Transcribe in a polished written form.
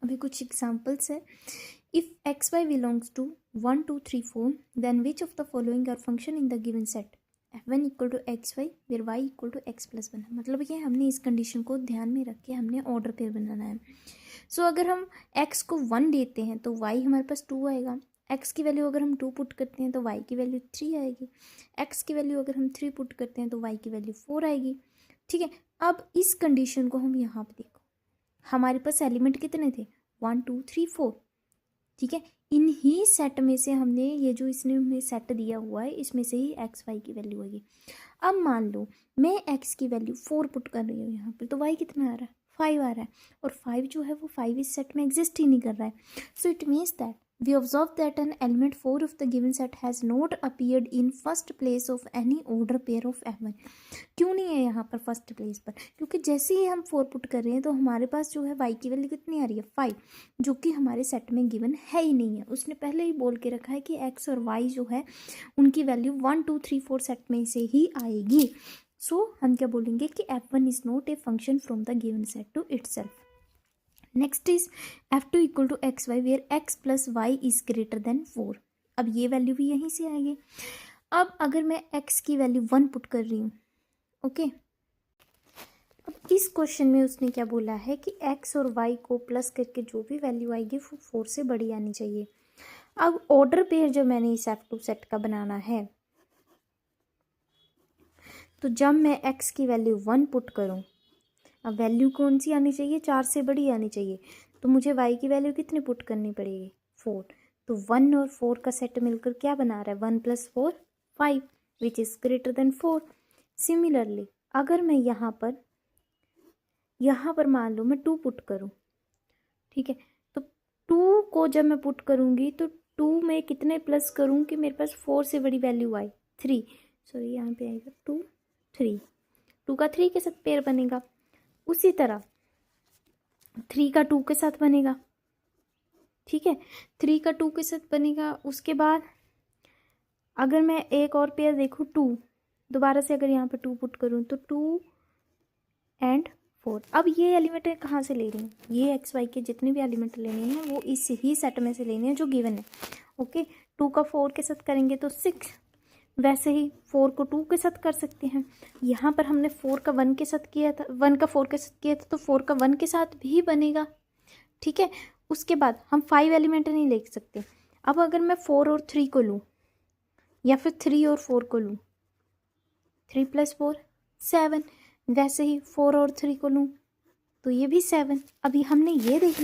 अभी कुछ एग्जाम्पल्स है। If x y belongs to 1 2 3 4 then which of the following are function in the given set f1 equal to x y where y equal to x plus one. मतलब ये हमने इस condition को ध्यान में रख के हमने ऑर्डर पेयर बनाना है। सो अगर हम x को 1 देते हैं तो y हमारे पास 2 आएगा। x की वैल्यू अगर हम 2 पुट करते हैं तो y की वैल्यू 3 आएगी। x की वैल्यू अगर हम 3 पुट करते हैं तो y की वैल्यू 4 आएगी। ठीक है, अब इस कंडीशन को हम यहाँ पे देखो, हमारे पास एलिमेंट कितने थे 1 2 3 4। ठीक है, इन्हीं सेट में से हमने ये जो इसने हमें सेट दिया हुआ है इसमें से ही एक्स वाई की वैल्यू आएगी। अब मान लो मैं एक्स की वैल्यू 4 पुट कर रही हूँ यहाँ पर, तो वाई कितना आ रहा है 5 आ रहा है, और 5 जो है वो 5 इस सेट में एग्जिस्ट ही नहीं कर रहा है। So it means that we observe that an element 4 of the given set has not appeared in first place of any order pair of f1। क्यों नहीं है यहाँ पर फर्स्ट प्लेस पर? क्योंकि जैसे ही हम 4 पुट कर रहे हैं तो हमारे पास जो है y की वैल्यू कितनी आ रही है 5, जो कि हमारे सेट में गिवन है ही नहीं है। उसने पहले ही बोल के रखा है कि x और y जो है उनकी वैल्यू 1 2 3 4 सेट में से ही आएगी। सो हम क्या बोलेंगे कि f1 is not a function from the given set to itself. Next is f2 equal to x y where x plus y is greater than 4। अब ये वैल्यू भी यहीं से आएगी। अब अगर मैं x की वैल्यू 1 पुट कर रही हूँ, ओके, अब इस क्वेश्चन में उसने क्या बोला है कि x और y को प्लस करके जो भी वैल्यू आएगी वो 4 से बड़ी आनी चाहिए। अब ऑर्डर पेयर जो मैंने इस f2 सेट का बनाना है, तो जब मैं x की वैल्यू 1 पुट करूँ, अब वैल्यू कौन सी आनी चाहिए 4 से बड़ी आनी चाहिए, तो मुझे y की वैल्यू कितनी पुट करनी पड़ेगी 4। तो 1 और 4 का सेट मिलकर क्या बना रहा है 1 plus 4 5 which is greater than 4। Similarly अगर मैं यहाँ पर मान लो मैं 2 पुट करूँ, ठीक है, तो 2 को जब मैं पुट करूँगी तो 2 में कितने प्लस करूँ कि मेरे पास 4 से बड़ी वैल्यू आए 3। सॉरी यहाँ पे आएगा 2 3, 2 का 3 के साथ पेयर बनेगा। उसी तरह 3 का 2 के साथ बनेगा। ठीक है, 3 का 2 के साथ बनेगा। उसके बाद अगर मैं एक और पेयर देखूँ 2, दोबारा से अगर यहाँ पर 2 पुट करूँ तो 2 एंड 4। अब ये एलिमेंट कहाँ से ले रही हूँ, ये एक्स वाई के जितने भी एलिमेंट लेने हैं वो इस ही सेट में से लेने हैं जो गिवन है। ओके, 2 का 4 के साथ करेंगे तो 6, वैसे ही 4 को 2 के साथ कर सकते हैं। यहाँ पर हमने 4 का 1 के साथ किया था, 1 का 4 के साथ किया था, तो 4 का 1 के साथ भी बनेगा। ठीक है, उसके बाद हम 5 एलिमेंट नहीं ले सकते। अब अगर मैं 4 और 3 को लूँ या फिर 3 और 4 को लूँ, 3 + 4 7, वैसे ही 4 और 3 को लूँ तो ये भी 7। अभी हमने ये देख